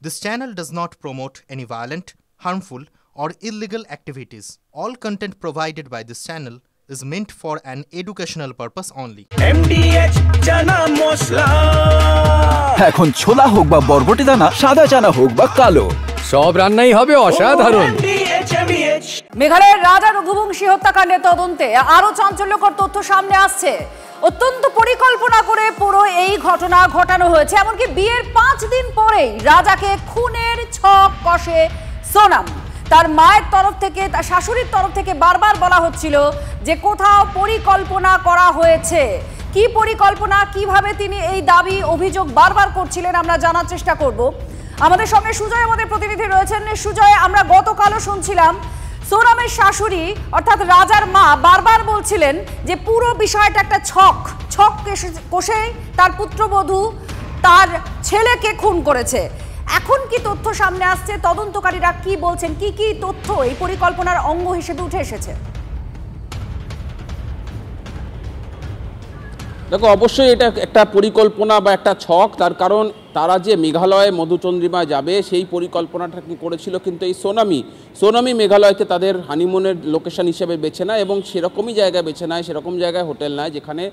This channel does not promote any violent, harmful, or illegal activities. All content provided by this channel is meant for an educational purpose only. MDH chana masala এখন ছোলা হোক বা বরবটি দানা, সাদা চানা হোক বা কালো, সব রান্নাই হবে অসাধারণ। মেঘালয়ের রাজা রঘুবংশী হত্যাকাণ্ডে তদন্তে আরো চাঞ্চল্যকর তথ্য সামনে আসছে। অত্যন্ত পরিকল্পনা করে পুরো এই ঘটনা ঘটানো হয়েছে। এমনকি বিয়ের 5 দিন পরেই রাজাকে খুনের ছক কষে সোনাম। তার মায়ের তরফ থেকে, তার শাশুড়ির তরফ থেকে বারবার বলা হচ্ছিল যে কোথাও পরিকল্পনা করা হয়েছে। কি পরিকল্পনা, কিভাবে তিনি এই দাবি অভিযোগ বারবার করছিলেন, আমরা জানার চেষ্টা করব। আমাদের সঙ্গে সুজয় আমাদের প্রতিনিধি রয়েছেন। সুজয়, আমরা গতকালও শুনছিলাম সোনামের শাশুড়ি অর্থাৎ রাজার মা বারবার বলছিলেন যে পুরো বিষয়টা একটা ছক কষে তার পুত্রবধূ তার ছেলেকে খুন করেছে। এখন কি তথ্য সামনে আসছে, তদন্তকারীরা কি বলছেন, কি কি তথ্য এই পরিকল্পনার অঙ্গ হিসেবে উঠে এসেছে? দেখো, অবশ্যই এটা একটা পরিকল্পনা বা একটা ছক। তার কারণ তারা যে মেঘালয়ে মধুচন্দ্রিমা যাবে সেই পরিকল্পনাটা কি করেছিল কিন্তু এই সোনামি মেঘালয়কে তাদের হানিমুনের লোকেশন হিসেবে বেছে নেয় এবং সেরকমই জায়গায় বেছে নেয়, সেরকম জায়গায় হোটেল নেয় যেখানে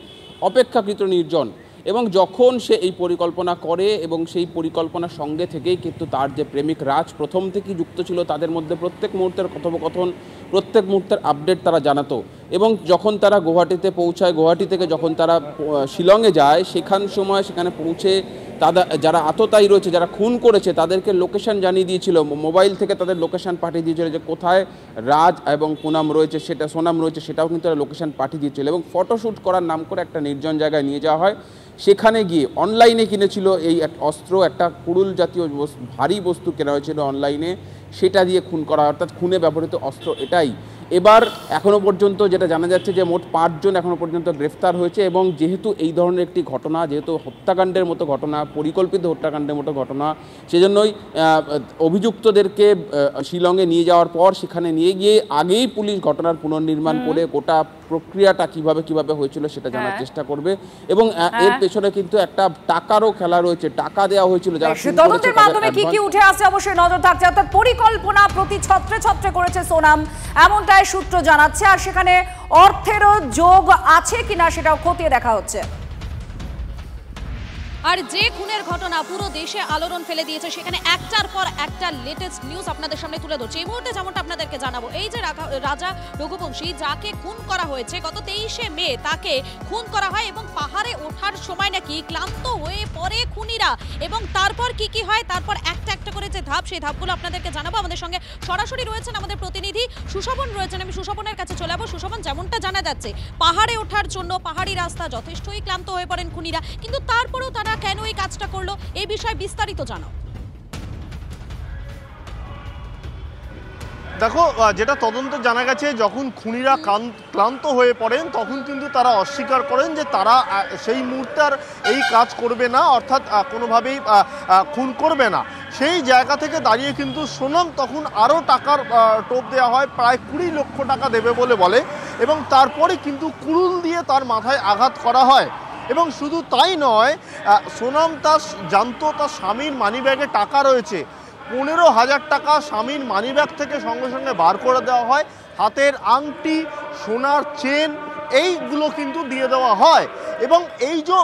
অপেক্ষাকৃত নির্জন। এবং যখন সে এই পরিকল্পনা করে এবং সেই পরিকল্পনার সঙ্গে থেকেই কিন্তু তার যে প্রেমিক রাজ প্রথম থেকেই যুক্ত ছিল, তাদের মধ্যে প্রত্যেক মুহূর্তের কথোপকথন, প্রত্যেক মুহূর্তের আপডেট তারা জানাতো। এবং যখন তারা গুয়াহাটিতে পৌঁছায়, গুয়াহাটি থেকে যখন তারা শিলংয়ে যায়, সেখানে পৌঁছে যারা আততায়ী রয়েছে, যারা খুন করেছে তাদেরকে লোকেশন জানিয়ে দিয়েছিল, মোবাইল থেকে তাদের লোকেশন পাঠিয়ে দিয়েছিল যে কোথায় রাজ এবং সোনাম রয়েছে, সেটাও কিন্তু তারা লোকেশন পাঠিয়ে দিয়েছিল। এবং ফটোশ্যুট করার নাম করে একটা নির্জন জায়গায় নিয়ে যাওয়া হয়। সেখানে গিয়ে অনলাইনে কিনেছিল এই অস্ত্র, একটা কুড়ুল জাতীয় ভারী বস্তু কেনা হয়েছিল অনলাইনে, সেটা দিয়ে খুন করা, অর্থাৎ খুনে ব্যবহৃত অস্ত্র এটাই। এবার এখনও পর্যন্ত যেটা জানা যাচ্ছে যে মোট 5 জন এখনও পর্যন্ত গ্রেফতার হয়েছে। এবং যেহেতু এই ধরনের একটি ঘটনা, যেহেতু হত্যাকাণ্ডের মতো ঘটনা, পরিকল্পিত হত্যাকাণ্ডের মতো ঘটনা, সেজন্যই অভিযুক্তদেরকে শিলংয়ে নিয়ে যাওয়ার পর সেখানে নিয়ে গিয়ে আগেই পুলিশ ঘটনার পুনর্নির্মাণ করে গোটা প্রক্রিয়াটা কিভাবে হয়েছিল সেটা জানার চেষ্টা করবে। এবং এর পেছনে কিন্তু একটা টাকারও খেলা রয়েছে, টাকা দেওয়া হয়েছিল যারা তদন্তের মাধ্যমে কি উঠে আসছে অবশ্যই নজর থাকছে। অর্থাৎ পরিকল্পনা প্রতি ছত্রে করেছে সোনাম, এমনটাই সূত্র জানাচ্ছে। আর সেখানে অর্থেরও যোগ আছে কিনা সেটাও খতিয়ে দেখা হচ্ছে। আর যে খুনের ঘটনা পুরো দেশে আলোড়ন ফেলে দিয়েছে, সেখানে একটার পর একটা লেটেস্ট নিউজ আপনাদের সামনে তুলে ধরছে। এই মুহূর্তে যেমনটা আপনাদেরকে জানাবো, এই যে রাজা রঘুবংশী যাকে খুন করা হয়েছে গত 23শে মে, তাকে খুন করা হয় এবং পাহাড়ে ওঠার সময় নাকি ক্লান্ত হয়ে পড়ে খুনিরা। এবং তারপর কি হয়, তারপর একটা করে যে ধাপ, সেই ধাপগুলো আপনাদেরকে জানাবো। আমাদের সঙ্গে সরাসরি রয়েছেন আমাদের প্রতিনিধি সুশোভন রয়েছেন। আমি সুশোভনের কাছে চলে যাবো। সুশোভন, যেমনটা জানা যাচ্ছে পাহাড়ে ওঠার জন্য পাহাড়ি রাস্তা যথেষ্টই ক্লান্ত হয়ে পড়েন খুনিরা, কিন্তু তারপরেও তারা কেন এই কাজটা করলো, এই বিষয়ে বিস্তারিত জানাও। দেখো, যেটা তদন্তে জানা গেছে, যখন খুনিরা ক্লান্ত হয়ে পড়েন তখন কিন্তু তারা অস্বীকার করেন যে তারা সেই মুহূর্তে আর এই কাজ করবে না, অর্থাৎ কোনোভাবেই খুন করবে না। সেই জায়গা থেকে দাঁড়িয়ে কিন্তু সোনাম তখন আরও টাকার টোপ দেওয়া হয়, প্রায় 20 লক্ষ টাকা দেবে বলে। এবং তারপরে কিন্তু কুড়ুল দিয়ে তার মাথায় আঘাত করা হয়। এবং শুধু তাই নয়, সোনাম তার জানতো তার স্বামীর মানিব্যাগে টাকা রয়েছে। 15,000 টাকা স্বামীর মানিব্যাগ থেকে সঙ্গে সঙ্গে বার করে দেওয়া হয়। হাতের আংটি, সোনার চেন, এইগুলো কিন্তু দিয়ে দেওয়া হয়। এবং এই যে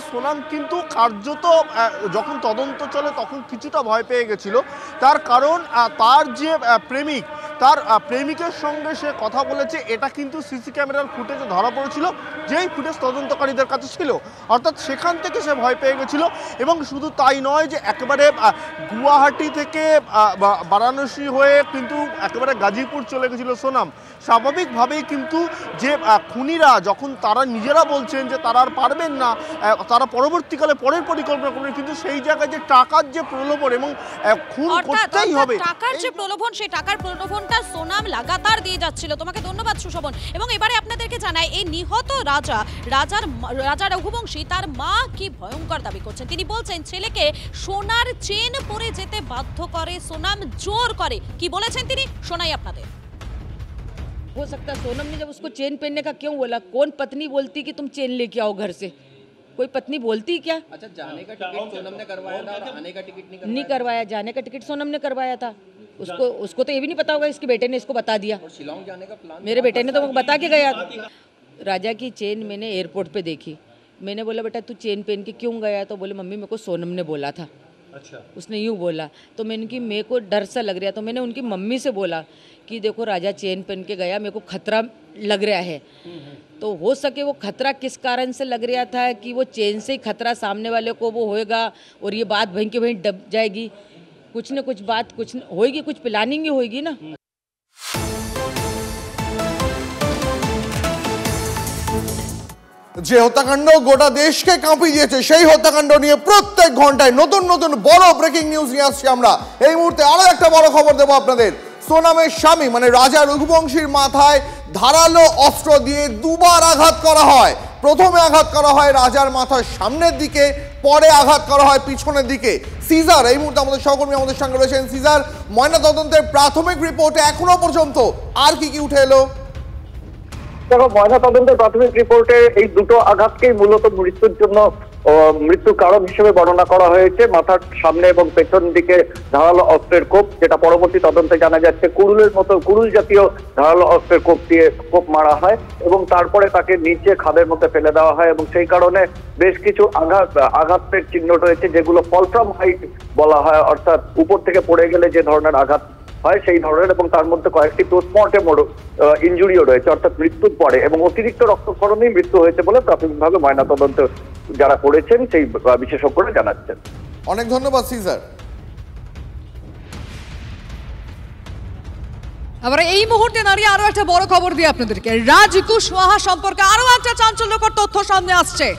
সোনাম কিন্তু কার্যত যখন তদন্ত চলে তখন কিছুটা ভয় পেয়ে গেছিল। তার কারণ তার যে প্রেমিক, তার প্রেমিকের সঙ্গে সে কথা বলেছে, এটা কিন্তু সিসি ক্যামেরার ফুটেজে ধরা পড়েছিল, যেই ফুটেজ তদন্তকারীদের কাছে ছিল। অর্থাৎ সেখান থেকে সে ভয় পেয়ে গেছিল। এবং শুধু তাই নয় যে একেবারে গুয়াহাটি থেকে বারাণসী হয়ে কিন্তু একেবারে গাজীপুর চলে গেছিল সোনাম। স্বাভাবিকভাবেই কিন্তু যে খুনিরা যখন তারা নিজেরা বলছেন যে তারা আর পারবেন না, তারা পরবর্তীকালে পরের পরিকল্পনা করবেন, কিন্তু সেই জায়গায় যে টাকার যে প্রলোভন এবং খুন করতেই হবে, টাকার যে প্রলোভন, সেই টাকার প্রলোভনটা সোনাম লাগাতার দিয়ে যাচ্ছিল। তোমাকে ধন্যবাদ সুশোভন। এবং এবারে আপনাদেরকে জানাই, এই নিহত রাজা রঘুবংশী, তার মা কি ভয়ঙ্কর দাবি করছেন। তিনি বলছেন ছেলেকে সোনার চেন পরে যেতে বাধ্য করে সোনাম, জোর করে। কি বলেছেন তিনি, শোনাই আপনাদের। हो सकता है सोनम ने जब उसको चेन पहनने का क्यों बोला, कौन पत्नी बोलती कि तुम चेन लेके आओ घर से, कोई पत्नी बोलती क्या? अच्छा, जाने का टिकट सोनम ने करवाया था और आने का टिकट नहीं करवाया। जाने का टिकट सोनम ने करवाया था। उसको तो ये भी नहीं पता होगा, इसके बेटे ने इसको बता दिया। और शिलांग जाने का प्लान मेरे बेटे ने तो बता के गया था। राजा की चेन मैंने एयरपोर्ट पे देखी। मैंने बोला बेटा तू चेन पहन के क्यों गया? तो बोले मम्मी मेरे को सोनम ने बोला था। अच्छा। उसने यूँ बोला तो मैंने कि मेरे को डर सा लग रहा, तो मैंने उनकी मम्मी से बोला कि देखो राजा चेन पहन के गया, मेरे को खतरा लग रहा है। तो हो सके वो खतरा किस कारण से लग रहा था कि वो चेन से ही खतरा सामने वाले को वो होएगा और ये बात वहीं के वहीं दब जाएगी। कुछ न कुछ बात कुछ होएगी, कुछ प्लानिंग ही होएगी ना। যে হত্যাকাণ্ড গোটা দেশকে কাঁপিয়ে দিয়েছে, সেই হত্যাকাণ্ড নিয়ে প্রত্যেক ঘন্টায় নতুন নতুন বড় ব্রেকিং নিউজ নিয়ে আসছি আমরা। এই মুহূর্তে আরো একটা বড় খবর দেবো আপনাদের। সোনামের স্বামী মানে রাজা রঘুবংশীর মাথায় ধারালো অস্ত্র দিয়ে দুবার আঘাত করা হয়। প্রথমে আঘাত করা হয় রাজার মাথার সামনের দিকে, পরে আঘাত করা হয় পিছনের দিকে। সিজার এই মুহূর্তে আমাদের সহকর্মী আমাদের সঙ্গে রয়েছেন। সিজার, ময়নাতদন্তের প্রাথমিক রিপোর্টে এখনো পর্যন্ত আর কি উঠে এলো? দেখো, ময়নাতদন্তের প্রাথমিক রিপোর্টে এই দুটো আঘাতকেই মূলত মৃত্যুর কারণ হিসেবে বর্ণনা করা হয়েছে। মাথার সামনে এবং পেছন দিকে ধারালো অস্ত্রের কোপ, যেটা পরবর্তী তদন্তে জানা যাচ্ছে কুড়ুল জাতীয় ধারালো অস্ত্রের কোপ মারা হয় এবং তারপরে তাকে নিচে খাদের মধ্যে ফেলে দেওয়া হয় এবং সেই কারণে বেশ কিছু আঘাতের চিহ্ন রয়েছে, যেগুলো ফল ফ্রম হাইট বলা হয়, অর্থাৎ উপর থেকে পড়ে গেলে যে ধরনের আঘাত হয় সেই ধরনের, এবং তার মধ্যে কয়েকটি পোস্টমর্টেম ইনজুরিও রয়েছে, অর্থাৎ মৃত্যুর পরে, এবং অতিরিক্ত রক্তক্ষরণেই মৃত্যু হয়েছে বলে প্রাথমিকভাবে ময়নাতদন্ত যারা করেছেন সেই বিশেষজ্ঞরা জানাচ্ছেন। অনেক ধন্যবাদ সিজার। আবার এই মুহূর্তে দাঁড়িয়ে আরো একটা বড় খবর দিয়ে আপনাদেরকে, রাজ কুশওয়াহা সম্পর্কে আরো একটা চাঞ্চল্যকর তথ্য সামনে আসছে।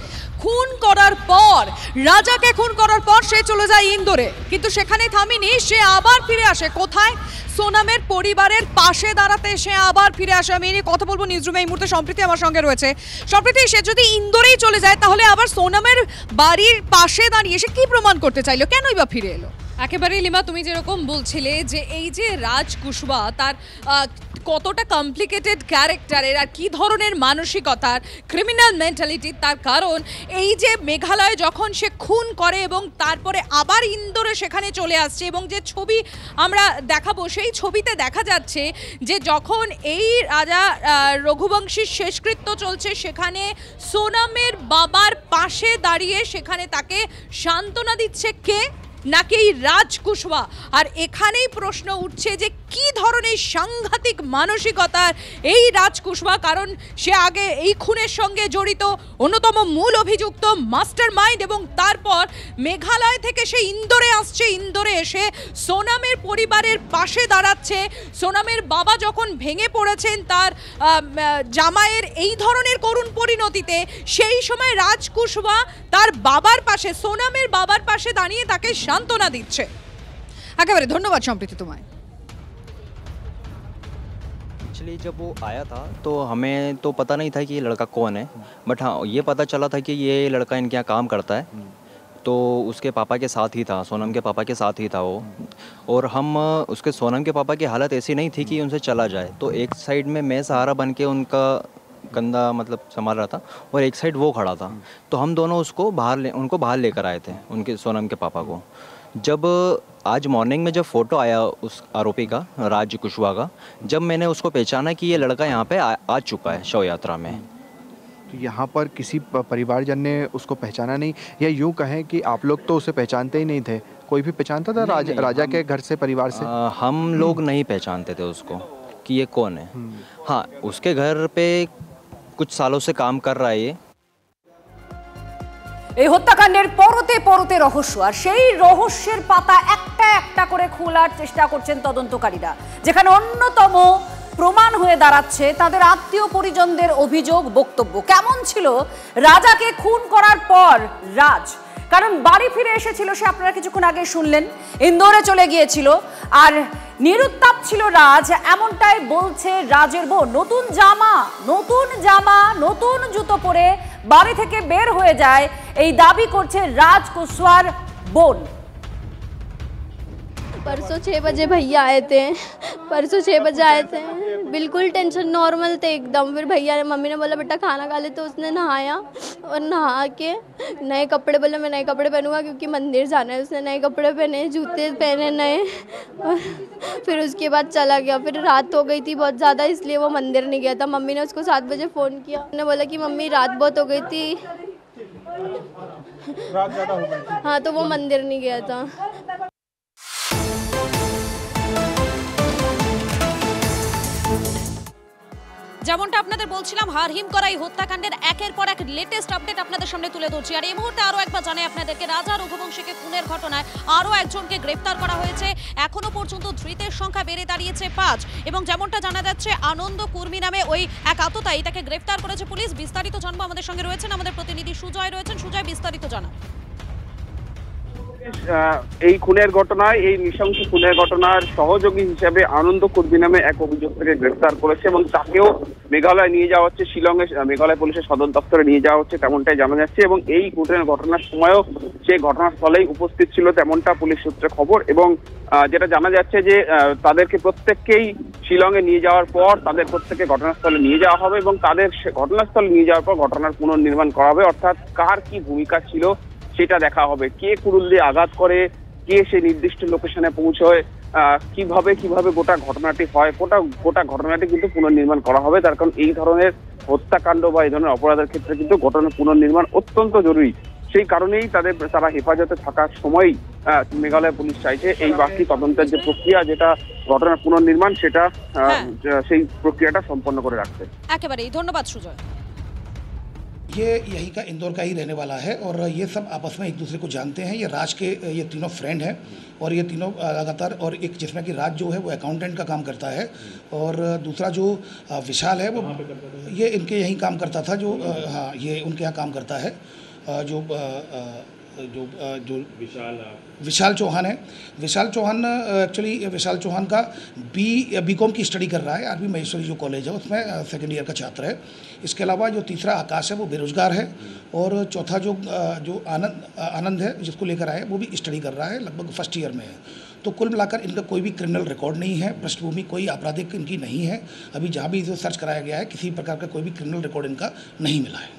খুন করার পর, রাজাকে খুন করার পর সে চলে যায় ইন্দোরে, কিন্তু সেখানে থামেনি, সে আবার ফিরে আসে কোথায়? সোনামের পরিবারের পাশে দাঁড়াতে সে আবার ফিরে আসে। আমি নিয়ে কথা বলবো নিউজরুমে। এই মুহূর্তে সম্প্রীতি আমার সঙ্গে রয়েছে। সম্প্রীতি, সে যদি ইন্দোরেই চলে যায় তাহলে আবার সোনামের বাড়ির পাশে দাঁড়িয়ে সে কি প্রমাণ করতে চাইলো, কেনই বা ফিরে এলো? একেবারেই লিমা, তুমি যেরকম বলছিলে যে এই যে রাজ কুশওয়াহা তার কতটা কমপ্লিকেটেড ক্যারেক্টারের আর কি ধরনের মানসিকতার, ক্রিমিনাল মেন্টালিটি, তার কারণ এই যে মেঘালয়ে যখন সে খুন করে এবং তারপরে আবার ইন্দোরে সেখানে চলে আসছে, এবং যে ছবি আমরা দেখাবো সেই ছবিতে দেখা যাচ্ছে যে যখন এই রাজা রঘুবংশীর শেষকৃত্য চলছে সেখানে সোনামের বাবার পাশে দাঁড়িয়ে সেখানে তাকে সান্ত্বনা দিচ্ছে কে? নাকি এই রাজ কুশওয়াহা। আর এখানেই প্রশ্ন উঠছে যে কি ধরনের সাংঘাতিক মানসিকতার এই রাজ কুশওয়াহা, কারণ সে আগে এই খুনের সঙ্গে জড়িত অন্যতম মূল অভিযুক্ত মাস্টার মাইন্ড, এবং তারপর মেঘালয় থেকে সে ইন্দোরে আসছে, ইন্দোরে এসে সোনামের পরিবারের পাশে দাঁড়াচ্ছে। সোনামের বাবা যখন ভেঙে পড়েছেন তার জামাইয়ের এই ধরনের করুণ পরিণতিতে, সেই সময় রাজ কুশওয়াহা তার বাবার পাশে, সোনামের বাবার পাশে দাঁড়িয়ে তাকে সান্ত্বনা দিচ্ছে। একেবারে ধন্যবাদ সম্প্রীতি তোমায়। एक्चुअली जब वो आया था तो हमें तो पता नहीं था कि ये लड़का कौन है, बट हाँ ये पता चला था कि ये लड़का इनके यहाँ काम करता है, तो उसके पापा के साथ ही था, सोनम के पापा के साथ ही था वो। और हम उसके सोनम के पापा की हालत ऐसी नहीं थी कि उनसे चला जाए, तो एक साइड में मैं सहारा बन के उनका कंधा मतलब संभाल रहा था और एक साइड वो खड़ा था, तो हम दोनों उनको बाहर लेकर आए थे, उनके सोनम के पापा को। जब आज मॉर्निंग में जब फ़ोटो आया उस आरोपी का, राज कुशवाहा का, जब मैंने उसको पहचाना कि ये लड़का यहाँ पे आ चुका है शव यात्रा में। तो यहाँ पर किसी परिवारजन ने उसको पहचाना नहीं, या यूँ कहें कि आप लोग तो उसे पहचानते ही नहीं थे? कोई भी पहचानता था राजा के घर से, परिवार से? हम लोग नहीं पहचानते थे उसको कि ये कौन है। हाँ, उसके घर पे कुछ सालों से काम कर रहा है ये। এই হত্যাকাণ্ডের পরতে পরতে রহস্য, আর সেই রহস্যের পাতা একটা একটা করে খোলার চেষ্টা করছেন তদন্তকারীরা, যেখানে অন্যতম প্রমাণ হয়ে দাঁড়াচ্ছে তাদের আত্মীয় পরিজনদের অভিযোগ, বক্তব্য। কেমন ছিল রাজাকে খুন করার পর রাজ, কারণ বাড়ি ফিরে এসেছিল সে, আপনারা কিছুক্ষণ আগে শুনলেন, ইন্দোরে চলে গিয়েছিল, আর নিরুত্তাপ ছিল রাজ, এমনটাই বলছে রাজের বোন। নতুন জামা নতুন জুতো পরে বাড়ি থেকে বের হয়ে যায়, এই দাবি করছে রাজ কুশওয়াহার বোন। परसों 6 बजे भैया आए थे, परसों 6 बजे आए थे, बिल्कुल टेंशन नॉर्मल थे एकदम। फिर भैया ने मम्मी ने बोला बेटा खाना खा ले, तो उसने नहाया और नहा के नए कपड़े, बोला मैं नए कपड़े पहनूंगा क्योंकि मंदिर जाना है। उसने नए कपड़े पहने, जूते पहने नए, और फिर उसके बाद चला गया। फिर रात हो गई थी बहुत ज़्यादा, इसलिए वो मंदिर नहीं गया था। मम्मी ने उसको 7 बजे फ़ोन किया, उन्होंने बोला कि मम्मी रात बहुत हो गई थी, रात ज़्यादा हो गई थी। हाँ, तो वो मंदिर नहीं गया था। যেমনটা আপনাদের বলছিলাম, হারহিম করা এই হত্যাকাণ্ডের একের পর এক লেটেস্ট আপডেট আপনাদের সামনে তুলে ধরছি। আর এই মুহূর্তে আরও একবার জানাই আপনাদেরকে, রাজা রঘুবংশীকে খুনের ঘটনায় আরও একজনকে গ্রেপ্তার করা হয়েছে। এখনো পর্যন্ত ধৃতের সংখ্যা বেড়ে দাঁড়িয়েছে 5, এবং যেমনটা জানা যাচ্ছে আনন্দ কুর্মী নামে ওই এক আততায়ী, তাকে গ্রেপ্তার করেছে পুলিশ। বিস্তারিত জানবো, আমাদের সঙ্গে রয়েছেন আমাদের প্রতিনিধি সুজয় রয়েছেন। সুজয়, বিস্তারিত জানা। এই খুনের ঘটনায়, এই নৃশংস খুনের ঘটনার সহযোগী হিসেবে আনন্দ কুর্মী নামে এক অভিযুক্তকে গ্রেফতার করেছে এবং তাকেও মেঘালয় নিয়ে যাওয়া হচ্ছে, শিলংয়ে মেঘালয় পুলিশের সদর দপ্তরে নিয়ে যাওয়া হচ্ছে তেমনটাই জানা যাচ্ছে। এবং এই খুনের ঘটনার সময়ও সে ঘটনাস্থলেই উপস্থিত ছিল তেমনটা পুলিশ সূত্রে খবর। এবং যেটা জানা যাচ্ছে যে তাদেরকে প্রত্যেককেই শিলংয়ে নিয়ে যাওয়ার পর তাদের প্রত্যেককে ঘটনাস্থলে নিয়ে যাওয়া হবে এবং তাদের ঘটনাস্থলে নিয়ে যাওয়ার পর ঘটনার পুনর্নির্মাণ করা হবে, অর্থাৎ কার কি ভূমিকা ছিল সেটা দেখা হবে। কে কুড়ুল দিয়ে আঘাত করে, কে সেই নির্দিষ্ট লোকেশনে পৌঁছয়, কিভাবে গোটা ঘটনাটি হয়, গোটা ঘটনাটি কিন্তু পুনর্নির্মাণ করা হবে। তার কারণ এই ধরনের হত্যাকাণ্ড বা এই ধরনের অপরাধের ক্ষেত্রে কিন্তু ঘটনার পুনর্নির্মাণ অত্যন্ত জরুরি। সেই কারণেই তারা হেফাজতে থাকার সময়ই মেঘালয় পুলিশ চাইছে এই বাকি তদন্তের যে প্রক্রিয়া, যেটা ঘটনার পুনর্নির্মাণ, সেটা সেই প্রক্রিয়াটা সম্পন্ন করে রাখতে। একেবারেই ধন্যবাদ সুজয়। ये यही का, इंदौर का ही रहने वाला है और ये सब आपस में एक दूसरे को जानते हैं। ये राज के ये तीनों फ्रेंड हैं और ये तीनों लगातार, और एक जिसमें कि राज जो है वो अकाउंटेंट का काम करता है और दूसरा जो विशाल है वो ये इनके यहीं काम करता था, जो हाँ ये उनके यहाँ काम करता है, जो विशाल चौहान है। विशाल चौहान एक्चुअली विशाल चौहान का बीकॉम की स्टडी कर रहा है आरबी महेश्वरी जो कॉलेज है उसमें, सेकेंड ईयर का छात्र है। इसके अलावा जो तीसरा आकाश है वो बेरोजगार है, और चौथा जो आनंद है जिसको लेकर आए वो भी स्टडी कर रहा है, लगभग फर्स्ट ईयर में है। तो कुल मिलाकर इनका कोई भी क्रिमिनल रिकॉर्ड नहीं है, पृष्ठभूमि कोई आपराधिक इनकी नहीं है। अभी जहाँ भी सर्च कराया गया है किसी प्रकार का कोई भी क्रिमिनल रिकॉर्ड इनका नहीं मिला है।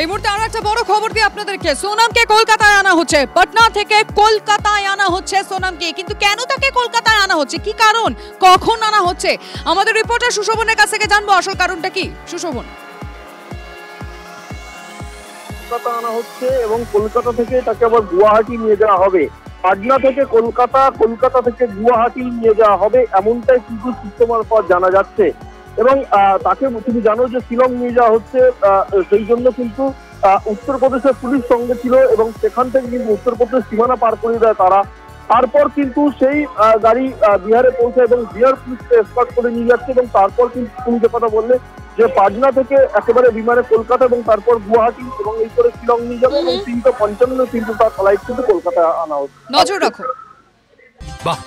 এই মুহূর্তে আরো একটা বড় খবর দিয়ে আপনাদেরকে, সোনামকে কলকাতায় আনা হচ্ছে। পাটনা থেকে কলকাতায় আনা হচ্ছে সোনামকে, কিন্তু কেন তাকে কলকাতায় আনা হচ্ছে, কি কারণ, কখন আনা হচ্ছে, আমাদের রিপোর্টার সুশোভনের কাছ থেকে জানবো আসল কারণটা কি। সুশোভন। কলকাতা আনা হচ্ছে এবং কলকাতা থেকে তাকে আবার গুয়াহাটি নিয়ে যাওয়া হবে। পাটনা থেকে কলকাতা, কলকাতা থেকে গুয়াহাটি নিয়ে যাওয়া হবে, এমনটাই কিন্তু সূত্র মারফত জানা যাচ্ছে। এবং তাকে তুমি জানো যে শিলং নিয়ে যাওয়া হচ্ছে, সেই জন্য কিন্তু উত্তরপ্রদেশের পুলিশ সঙ্গে ছিল এবং সেখান থেকে কিন্তু উত্তরপ্রদেশ সীমানা পার করে দেয় তারা। তারপর কিন্তু সেই গাড়ি বিহারে পৌঁছায় এবং বিহার পুলিশকে এসকর্ট করে নিয়ে যাচ্ছে। এবং তারপর কিন্তু তুমি যে কথা বললে যে পাটনা থেকে একেবারে বিমানে কলকাতা এবং তারপর গুয়াহাটি এবং এই করে শিলং নিয়ে যাবে, এবং 355 কিন্তু তার ফ্লাইট কিন্তু কলকাতায় আনা হচ্ছে। নজর রাখো। বাহ,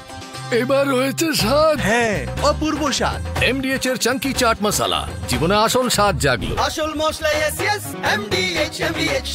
এবার রয়েছে স্বাদ। হ্যাঁ, অপূর্ব স্বাদ। এমডিএচ এর চাঙ্কি চাট মশলা, জীবনে আসল স্বাদ জাগলো। আসল মশলা, এমডিএচ।